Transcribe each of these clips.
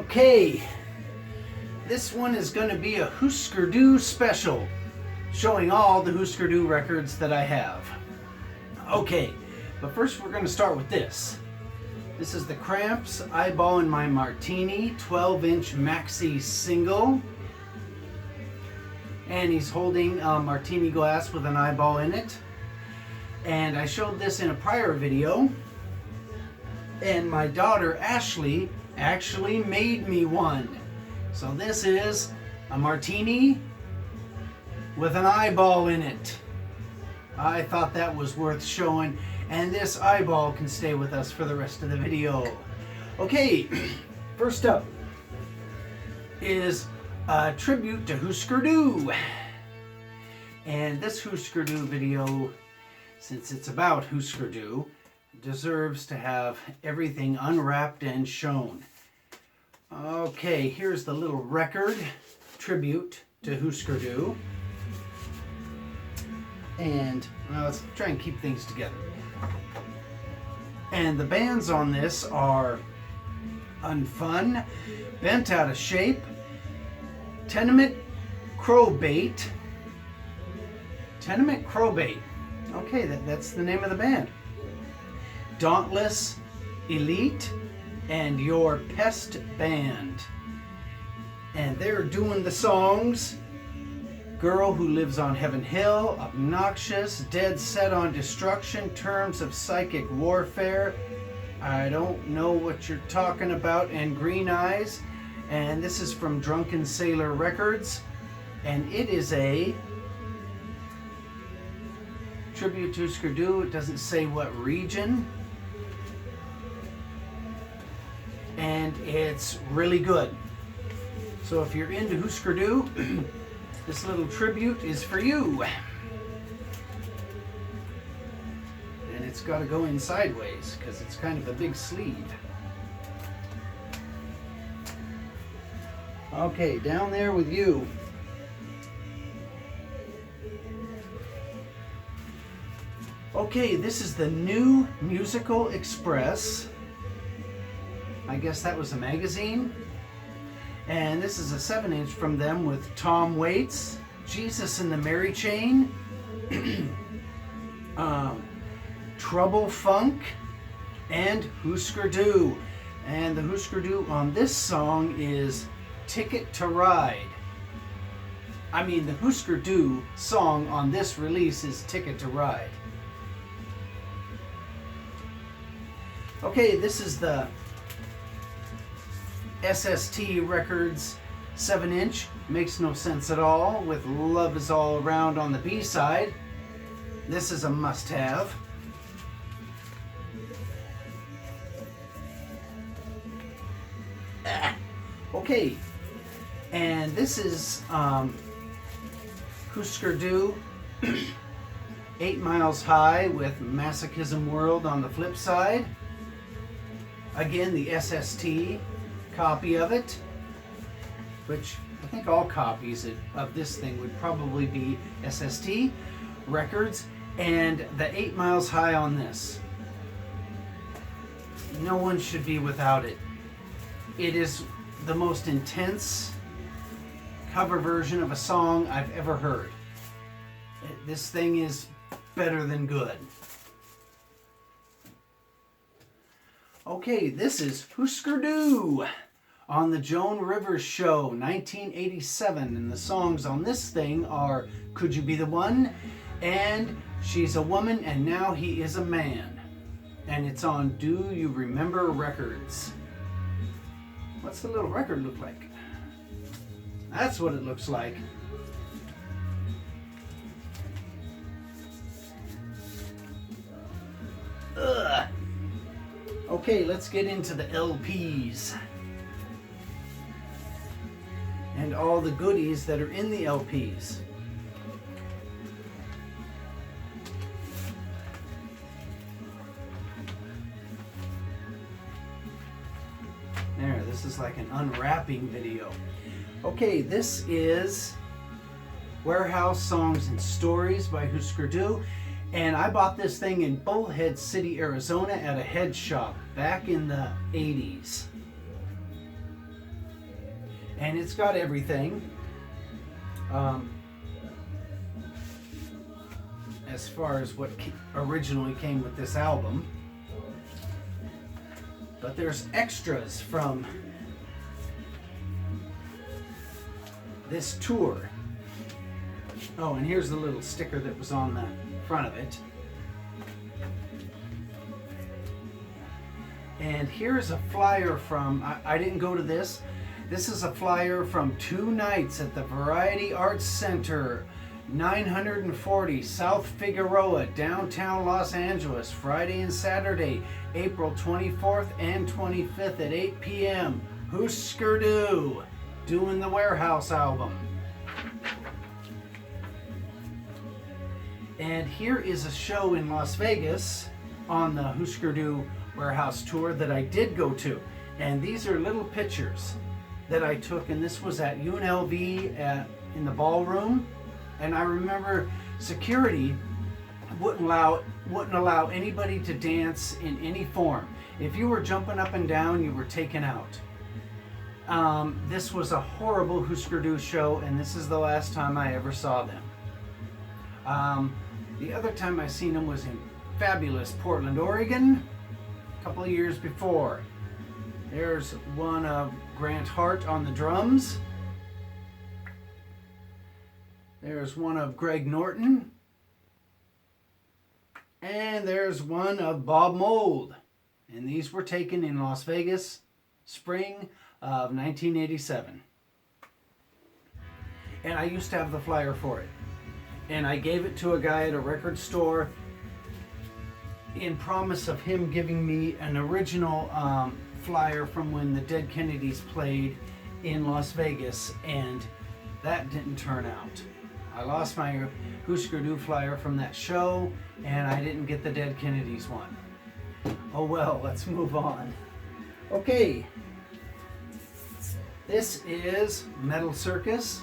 Okay, this one is going to be a Husker Du special, showing all the Husker Du records that I have. Okay, but first we're going to start with this. This is the Cramps Eyeball in My Martini 12-inch maxi single. And he's holding a martini glass with an eyeball in it. And I showed this in a prior video. And my daughter Ashley actually made me one. So this is a martini with an eyeball in it. I thought that was worth showing, and this eyeball can stay with us for the rest of the video. Okay, first up is a tribute to Husker Du. And this Husker Du video, since it's about Husker Du, deserves to have everything unwrapped and shown. Okay, here's the little record tribute to Husker Du. And let's try and keep things together. And the bands on this are Unfun, Bent Out of Shape, Tenement Crowbait. Tenement Crowbait. Okay, that's the name of the band. Dauntless, Elite, and Your Pest Band. And they're doing the songs Girl Who Lives on Heaven Hill, Obnoxious, Dead Set on Destruction, Terms of Psychic Warfare, I Don't Know What You're Talking About, and Green Eyes. And this is from Drunken Sailor Records. And it is a tribute to Husker Du. It doesn't say what region. And it's really good. So if you're into Husker Du, this little tribute is for you. And it's got to go in sideways because it's kind of a big sleeve. Okay, down there with you. Okay, this is the New Musical Express. I guess that was a magazine. And this is a 7-inch from them with Tom Waits, Jesus and the Mary Chain, Trouble Funk, and Husker Du. And the Husker Du on this song is Ticket to Ride. I mean, the Husker Du song on this release is Ticket to Ride. Okay, this is the SST Records 7-inch. Makes no sense at all with Love Is All Around on the B-side. This is a must-have. Okay, and this is Husker Du 8 Miles High with Masochism World on the flip side. Again, the SST copy of it, which I think all copies of this thing would probably be SST Records, and the 8 Miles High on this. No one should be without it. It is the most intense cover version of a song I've ever heard. This thing is better than good. Okay, this is Husker Du on the Joan Rivers Show, 1987. And the songs on this thing are Could You Be the One? And She's a Woman and Now He Is a Man. And it's on Do You Remember Records. What's the little record look like? That's what it looks like. Ugh. Okay, let's get into the LPs and all the goodies that are in the LPs. There, this is like an unwrapping video. Okay, this is Warehouse Songs and Stories by Husker Du. And I bought this thing in Bullhead City, Arizona at a head shop back in the 80s. And it's got everything. As far as what originally came with this album. But there's extras from this tour. Oh, and here's the little sticker that was on the front of it. And here's a flyer from, I didn't go to this. This is a flyer from 2 nights at the Variety Arts Center, 940 South Figueroa, downtown Los Angeles, Friday and Saturday, April 24th and 25th at 8 p.m. Husker Du, doing the Warehouse album. And here is a show in Las Vegas on the Husker Du Warehouse tour that I did go to. And these are little pictures that I took, and this was at UNLV in the ballroom. And I remember security wouldn't allow anybody to dance in any form. If you were jumping up and down, you were taken out. This was a horrible Husker Du show, and this is the last time I ever saw them. The other time I seen them was in fabulous Portland, Oregon, a couple of years before. There's one of Grant Hart on the drums. There's one of Greg Norton. And there's one of Bob Mould. And these were taken in Las Vegas, spring of 1987. And I used to have the flyer for it. And I gave it to a guy at a record store in promise of him giving me an original flyer from when the Dead Kennedys played in Las Vegas, and that didn't turn out. I lost my Husker Du flyer from that show, and I didn't get the Dead Kennedys one. Oh well, let's move on. Okay, this is Metal Circus,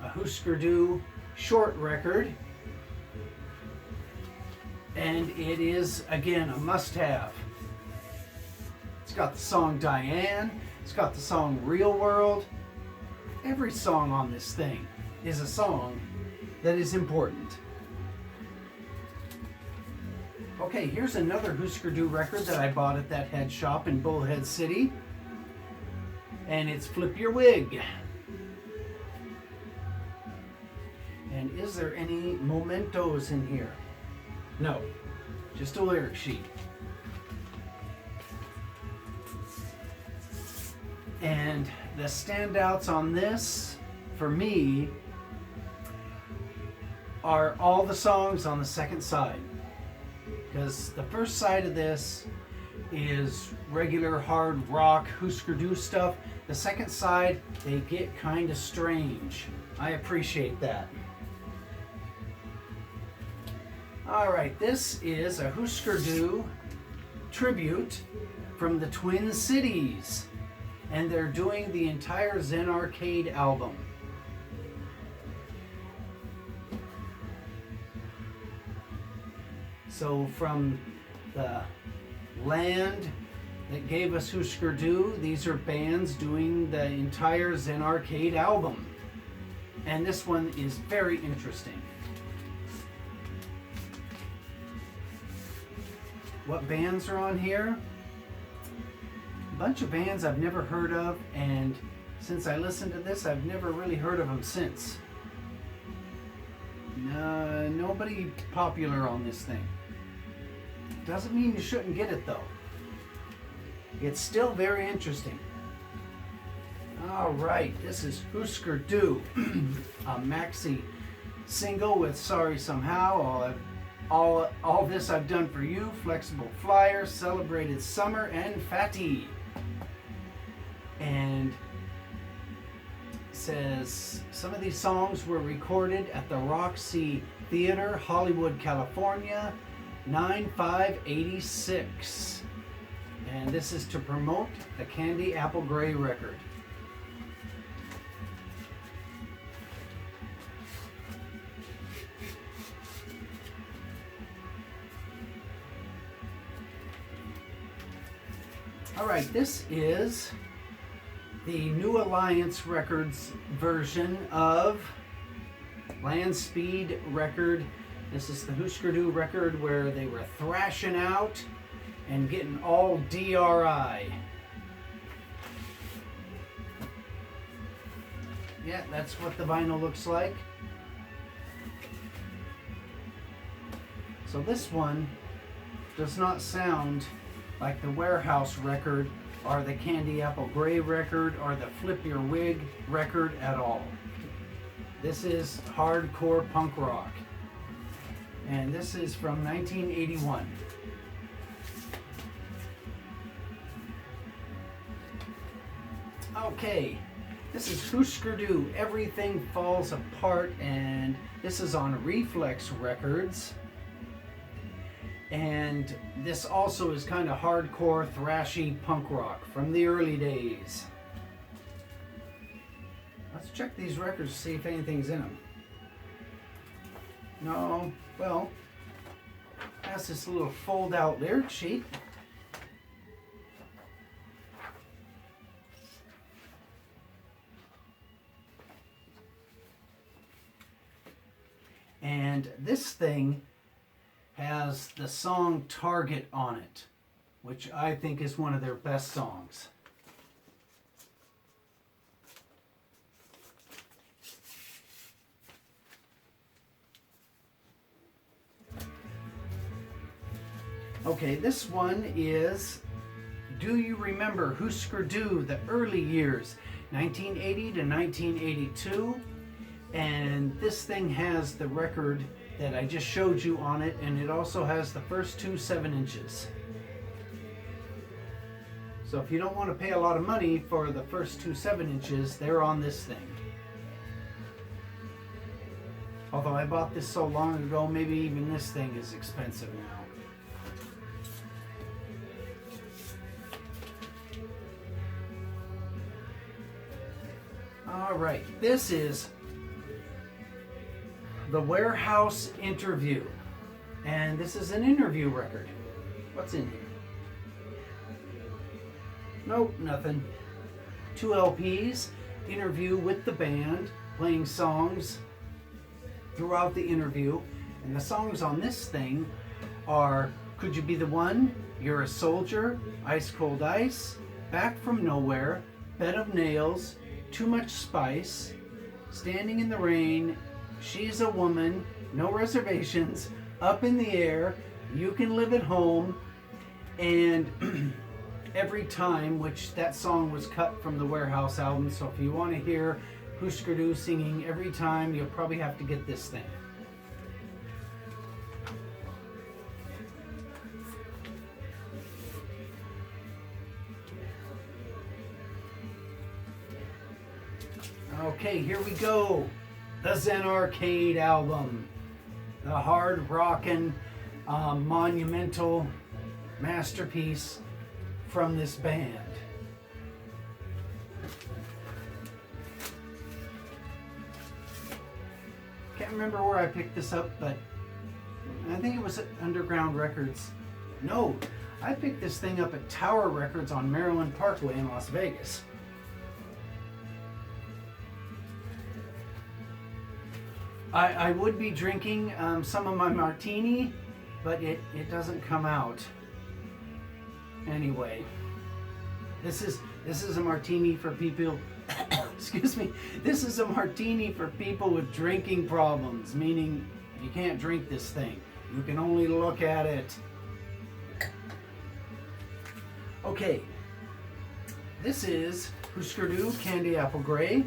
a Husker Du short record, and it is again a must-have. It's got the song Diane, it's got the song Real World. Every song on this thing is a song that is important. Okay, here's another Husker Du record that I bought at that head shop in Bullhead City, and it's Flip Your Wig. And is there any mementos in here? No, just a lyric sheet. And the standouts on this, for me, are all the songs on the second side. Because the first side of this is regular hard rock Husker Du stuff. The second side, they get kind of strange. I appreciate that. Alright, this is a Husker Du tribute from the Twin Cities. And they're doing the entire Zen Arcade album. So from the land that gave us Husker Du, these are bands doing the entire Zen Arcade album. And this one is very interesting. What bands are on here? A bunch of bands I've never heard of, and since I listened to this, I've never really heard of them since. Nobody popular on this thing. Doesn't mean you shouldn't get it though. It's still very interesting. Alright, this is Husker Du, a maxi single with Sorry Somehow, all this I've done for you, Flexible Flyer, Celebrated Summer, and Fatty. And it says some of these songs were recorded at the Roxy Theater, Hollywood, California, 9/5/86. And this is to promote the Candy Apple Gray record. Alright, this is the New Alliance Records version of Land Speed record. This is the Husker Du record where they were thrashing out and getting all DRI. Yeah, that's what the vinyl looks like. So this one does not sound like the Warehouse record or the Candy Apple Gray record or the Flip Your Wig record at all. This is hardcore punk rock. And this is from 1981. Okay, this is Husker Du, Everything Falls Apart, and this is on Reflex Records. And this also is kind of hardcore, thrashy punk rock from the early days. Let's check these records to see if anything's in them. No, well, has this little fold-out lyric sheet. And this thing has the song Target on it, which I think is one of their best songs. Okay, this one is Do You Remember Husker Du, the early years, 1980 to 1982. And this thing has the record that I just showed you on it, and it also has the first two 7-inches. So if you don't want to pay a lot of money for the first two 7-inches, they're on this thing. Although I bought this so long ago, maybe even this thing is expensive now. All right, this is the Warehouse Interview, and this is an interview record. What's in here? Nope, nothing. 2 LPs, interview with the band, playing songs throughout the interview, and the songs on this thing are Could You Be the One, You're a Soldier, Ice Cold Ice, Back from Nowhere, Bed of Nails, Too Much Spice, Standing in the Rain, She's a Woman, No Reservations, Up in the Air, You Can Live at Home, and Every Time, which that song was cut from the Warehouse album. So if you want to hear Husker Du singing Every Time, you'll probably have to get this thing. Okay, here we go. The Zen Arcade album, the hard rockin' monumental masterpiece from this band. Can't remember where I picked this up, but I think it was at Underground Records. No, I picked this thing up at Tower Records on Maryland Parkway in Las Vegas. I would be drinking some of my martini, but it doesn't come out. Anyway, this is a martini for people. Excuse me. This is a martini for people with drinking problems, meaning you can't drink this thing. You can only look at it. Okay, this is Husker Du Candy Apple Gray.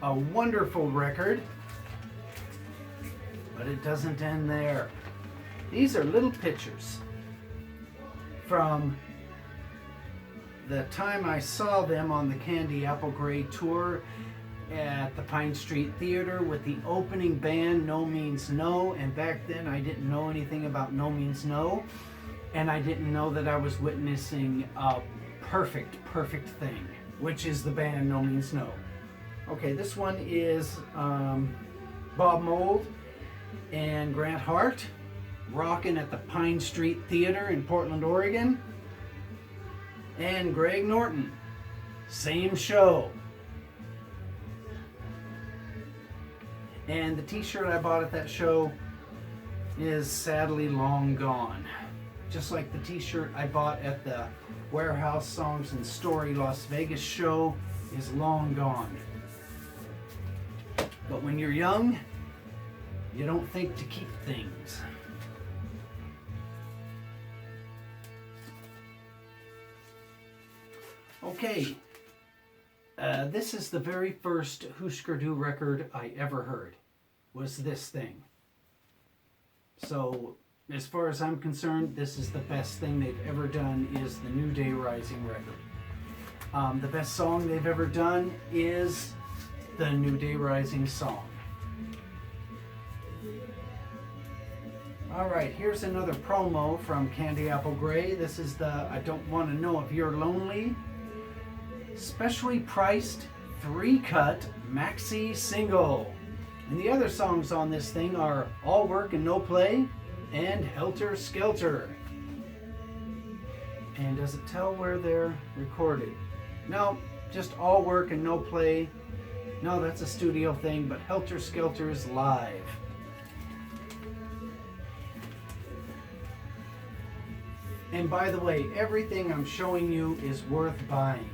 A wonderful record, but it doesn't end there. These are little pictures from the time I saw them on the Candy Apple Gray tour at the Pine Street Theater with the opening band No Means No, and back then I didn't know anything about No Means No, and I didn't know that I was witnessing a perfect thing, which is the band No Means No. Okay, this one is Bob Mould and Grant Hart rocking at the Pine Street Theater in Portland, Oregon. and Greg Norton. Same show. And the t-shirt I bought at that show is sadly long gone. Just like the t-shirt I bought at the Warehouse Songs and Story Las Vegas show is long gone. But when you're young, you don't think to keep things. Okay, this is the very first Husker Du record I ever heard, was this thing. So, as far as I'm concerned, this is the best thing they've ever done, is the New Day Rising record. The best song they've ever done is the New Day Rising song. Alright, here's another promo from Candy Apple Gray. This is the I Don't Want to Know If You're Lonely specially priced 3-cut maxi single. And the other songs on this thing are All Work and No Play and Helter Skelter. And does it tell where they're recorded? No, just All Work and No Play. No, that's a studio thing, but Helter Skelter is live. And by the way, everything I'm showing you is worth buying,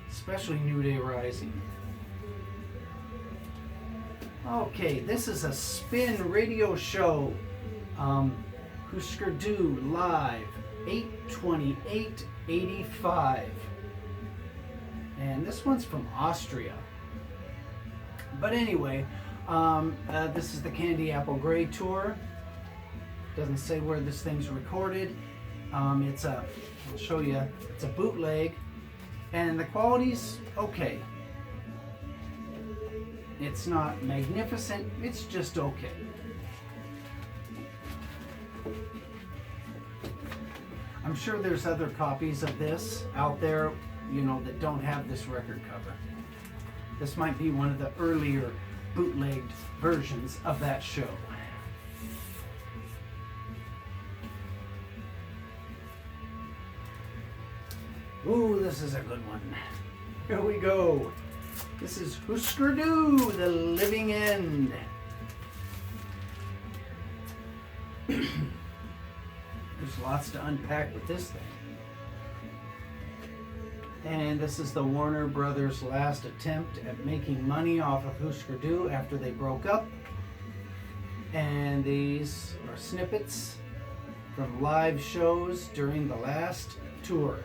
especially New Day Rising. Okay, this is a spin radio show. Husker Du live, 8/28/85. And this one's from Austria. But anyway, this is the Candy Apple Gray tour. Doesn't say where this thing's recorded. I'll show you, it's a bootleg, and the quality's okay. It's not magnificent, it's just okay. I'm sure there's other copies of this out there, you know, that don't have this record cover. This might be one of the earlier bootlegged versions of that show. Ooh, this is a good one. Here we go. This is Husker Du, The Living End. There's lots to unpack with this thing. And this is the Warner Brothers' last attempt at making money off of Husker Du after they broke up. And these are snippets from live shows during the last tour.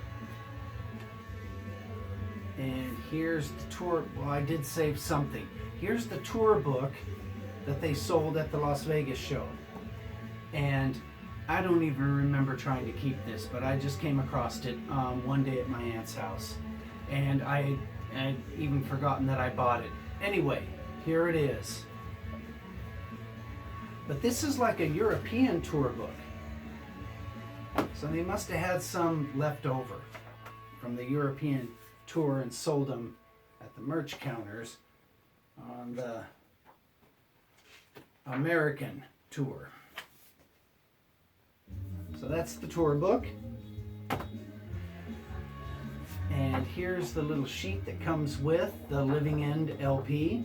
And here's the tour. Well, I did save something. Here's the tour book that they sold at the Las Vegas show. And I don't even remember trying to keep this, but I just came across it one day at my aunt's house. And I had even forgotten that I bought it. Anyway, here it is. But this is like a European tour book. So they must have had some left over from the European tour and sold them at the merch counters on the American tour. So that's the tour book. And here's the little sheet that comes with the Living End LP.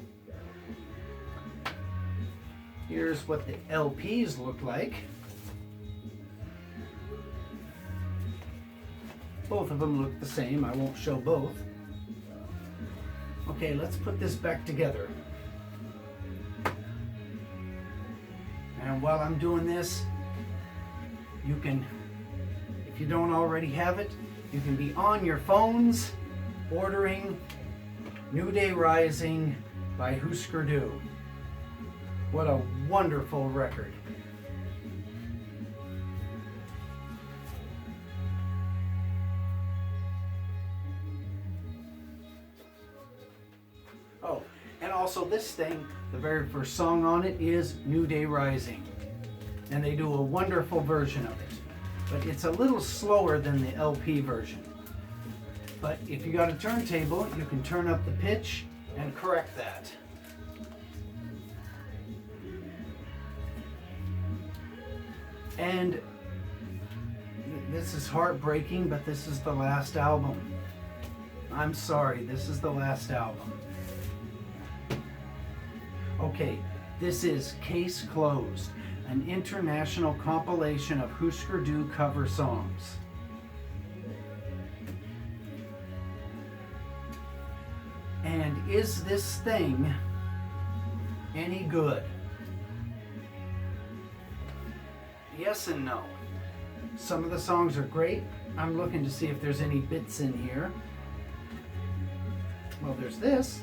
Here's what the LPs look like. Both of them look the same. I won't show both. Okay, let's put this back together. And while I'm doing this, you can, if you don't already have it, you can be on your phones ordering New Day Rising by Husker Du. What a wonderful record. Oh, and also this thing, the very first song on it is New Day Rising. And they do a wonderful version of it. But it's a little slower than the LP version. But if you got a turntable, you can turn up the pitch and correct that. And This is heartbreaking, but this is the last album. I'm sorry, this is the last album. Okay, this is Case Closed, an international compilation of Husker Du cover songs. And is this thing any good? Yes and no. Some of the songs are great. I'm looking to see if there's any bits in here. Well, there's this.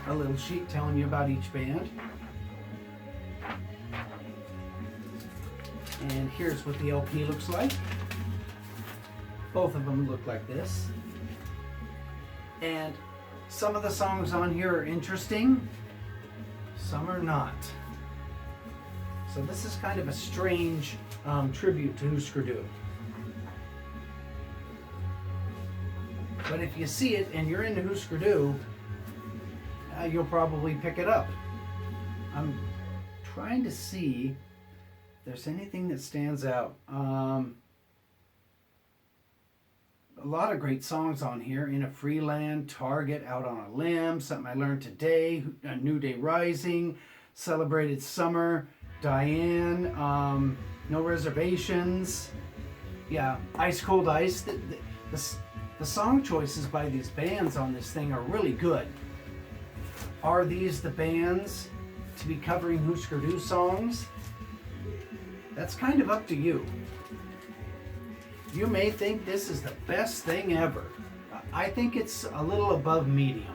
A little sheet telling you about each band. And here's what the LP looks like. Both of them look like this. And some of the songs on here are interesting, some are not. So this is kind of a strange tribute to Husker Du. But if you see it and you're into Husker Du, you'll probably pick it up. I'm trying to see if there's anything that stands out. A lot of great songs on here. In a Free Land, Target, Out on a Limb, Something I Learned Today, A New Day Rising, Celebrated Summer, Diane, No Reservations. Yeah, Ice Cold Ice. The song choices by these bands on this thing are really good. Are these the bands to be covering Husker Du songs? That's kind of up to you. You may think this is the best thing ever. I think it's a little above medium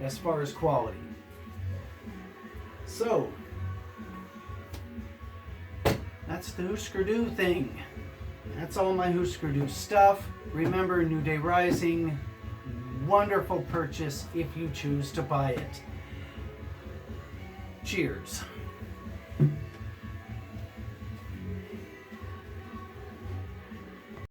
as far as quality. So, that's the Husker Du thing. That's all my Husker Du stuff. Remember, New Day Rising, wonderful purchase if you choose to buy it. Cheers.